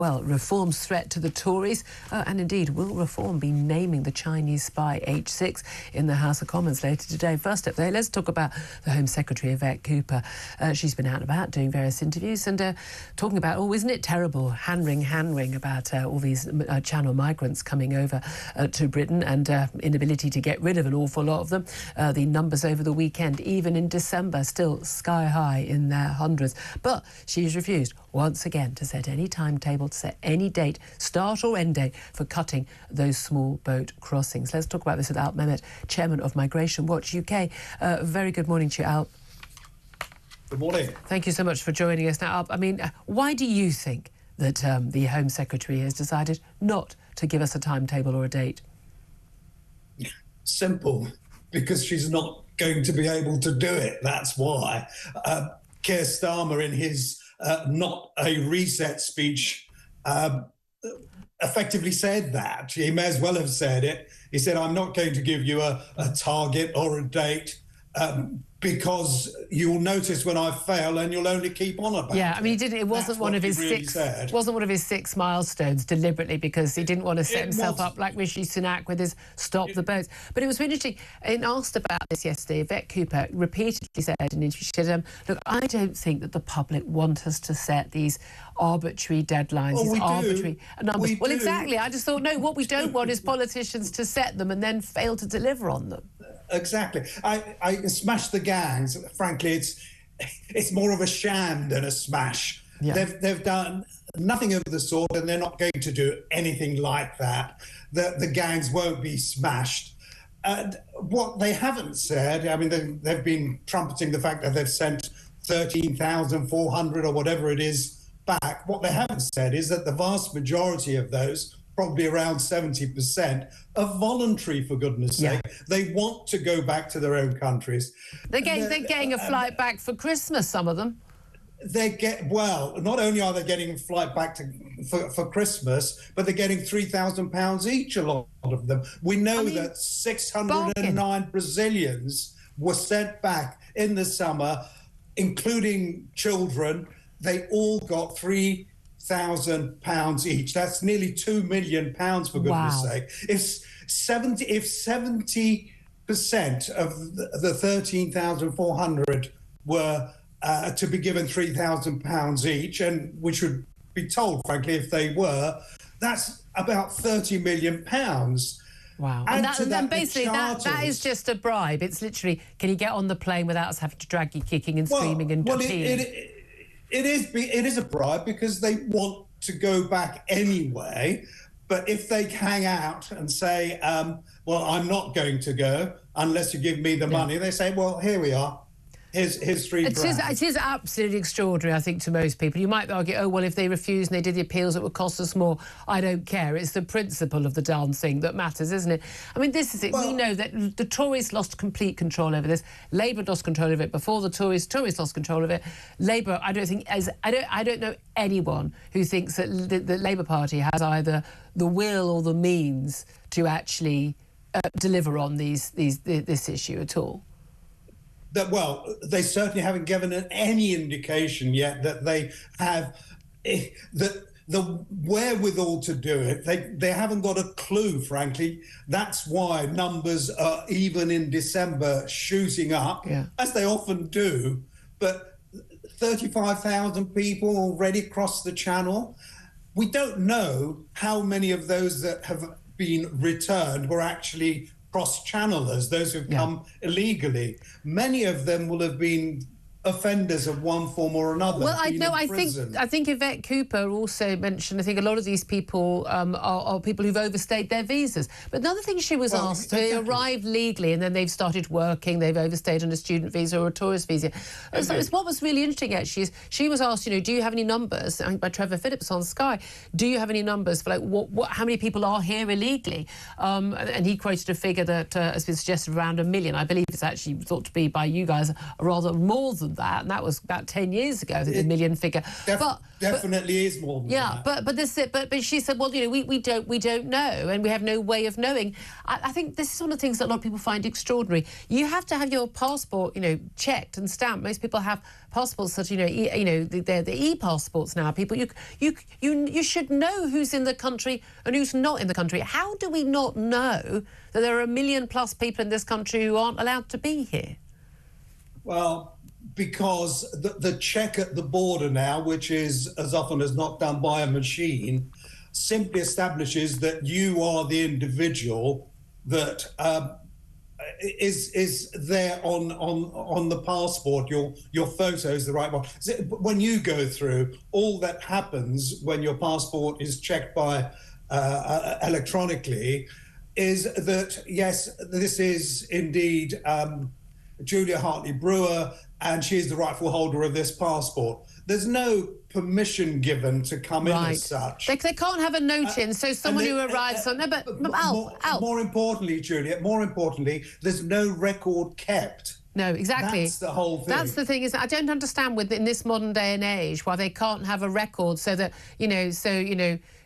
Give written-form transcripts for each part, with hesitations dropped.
Well, reform's threat to the Tories, and indeed, will reform be naming the Chinese spy H6 in the House of Commons later today? First up, though, let's talk about the Home Secretary, Yvette Cooper. She's been out and about doing various interviews and talking about, oh, isn't it terrible, hand-wring about all these Channel migrants coming over to Britain and inability to get rid of an awful lot of them. The numbers over the weekend, even in December, still sky high in their hundreds. But she's refused once again to set any timetable, to set any date, start or end date, for cutting those small boat crossings. Let's talk about this with Alp Mehmet, Chairman of Migration Watch UK. Very good morning to you, Alp. Good morning. Thank you so much for joining us. Now, Alp, I mean, why do you think that the Home Secretary has decided not to give us a timetable or a date? Simple, because she's not going to be able to do it. That's why. Keir Starmer, in his not a reset speech, effectively said that. He may as well have said it. He said, I'm not going to give you a target or a date because you'll notice when I fail and you'll only keep on about it. Yeah, I mean, he didn't. It wasn't one of his six milestones deliberately, because he didn't want to set himself up like Rishi Sunak with his stop the boats. But it was really interesting. In asked about this yesterday, Yvette Cooper repeatedly said in an interview, she said, look, I don't think that the public want us to set these arbitrary deadlines, these arbitrary numbers. Well, exactly. I just thought, no, what we don't want is politicians to set them and then fail to deliver on them. Exactly. I smash the gangs. Frankly, it's more of a sham than a smash. Yeah. They've done nothing of the sort, and they're not going to do anything like that. The gangs won't be smashed. And what they haven't said, I mean, they've been trumpeting the fact that they've sent 13,400 or whatever it is back. What they haven't said is that the vast majority of those, probably around 70%, are voluntary, for goodness sake. They want to go back to their own countries. They're getting a flight back for Christmas, some of them. Well, not only are they getting a flight back for Christmas, but they're getting £3,000 each, a lot of them. We know that 609 Brazilians were sent back in the summer, including children. They all got £3,000 each. That's nearly £2 million, for goodness sake. If 70% of the 13,400 were to be given £3,000 each, and we should be told, frankly, if they were, that's about £30 million. Wow. And basically that is just a bribe. It's literally, can you get on the plane without us having to drag you kicking and screaming and peeing? It is a bribe, because they want to go back anyway. But if they hang out and say, well, I'm not going to go unless you give me the money, they say, well, here we are. Here's £3,000. It is absolutely extraordinary, I think, to most people. You might argue, oh, well, if they refuse and they did the appeals, it would cost us more. I don't care. It's the principle of the darn thing that matters, isn't it? I mean, this is it. Well, we know that the Tories lost complete control over this. Labour lost control of it before the Tories. Tories lost control of it. Labour, I don't know anyone who thinks that the Labour Party has either the will or the means to actually deliver on this issue at all. Well, they certainly haven't given any indication yet that they have the wherewithal to do it. They haven't got a clue, frankly. That's why numbers are, even in December, shooting up, as they often do. But 35,000 people already crossed the Channel. We don't know how many of those that have been returned were actually cross-channelers, those who've come illegally. Many of them will have been offenders of one form or another. Well, I think Yvette Cooper also mentioned, I think a lot of these people are people who've overstayed their visas. But another thing she was asked, they arrived legally and then they've started working, they've overstayed on a student visa or a tourist visa. So what was really interesting, actually, is she was asked, do you have any numbers, I think by Trevor Phillips on Sky, do you have any numbers for how many people are here illegally? And he quoted a figure that has been suggested around 1 million. I believe it's actually thought to be by you guys rather more than than that, and that was about 10 years ago, the million figure. Definitely is more than that. But she said, well, you know, we don't know, and we have no way of knowing. I think this is one of the things that a lot of people find extraordinary. You have to have your passport, you know, checked and stamped. Most people have passports that, they're the e-passports now. People, you should know who's in the country and who's not in the country. How do we not know that there are 1 million plus people in this country who aren't allowed to be here? Well, because the check at the border now, which is as often as not done by a machine, simply establishes that you are the individual that is there on the passport. Your photo is the right one. When you go through, all that happens when your passport is checked by electronically is that, yes, this is indeed Julia Hartley-Brewer, and she is the rightful holder of this passport. There's no permission given to come in as such. They can't have a note in, so someone who arrives on... No, but more importantly, Juliet, there's no record kept. No, exactly. That's the whole thing. That's the thing, is I don't understand in this modern day and age why they can't have a record so that,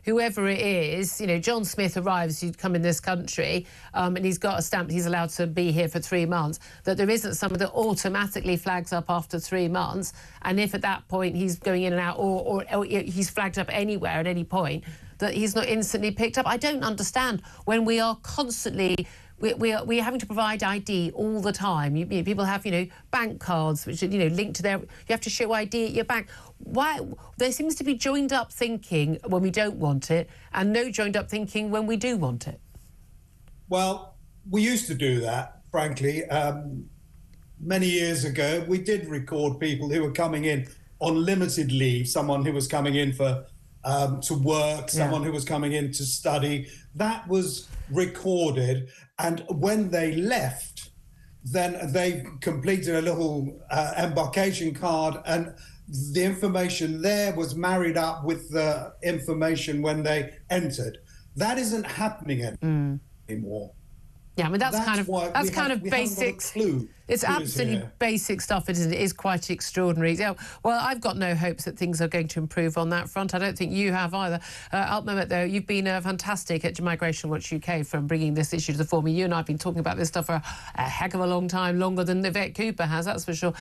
whoever it is, John Smith arrives, you come in this country, and he's got a stamp, he's allowed to be here for 3 months, that there isn't someone that automatically flags up after 3 months, and if at that point he's going in and out, or he's flagged up anywhere at any point, that he's not instantly picked up. I don't understand when we are constantly... We're having to provide ID all the time. People have, bank cards, which are, linked to their... You have to show ID at your bank. Why? There seems to be joined-up thinking when we don't want it, and no joined-up thinking when we do want it. Well, we used to do that, frankly. Many years ago, we did record people who were coming in on limited leave, someone who was coming in for... to work, someone who was coming in to study. That was recorded, and when they left, then they completed a little embarkation card, and the information there was married up with the information when they entered. That isn't happening anymore. Yeah, I mean, that's kind of basics. It's absolutely basic stuff. It is quite extraordinary. Yeah, well, I've got no hopes that things are going to improve on that front. I don't think you have either. Mehmet, though, you've been fantastic at Migration Watch UK from bringing this issue to the fore. You and I have been talking about this stuff for a heck of a long time, longer than Yvette Cooper has, that's for sure.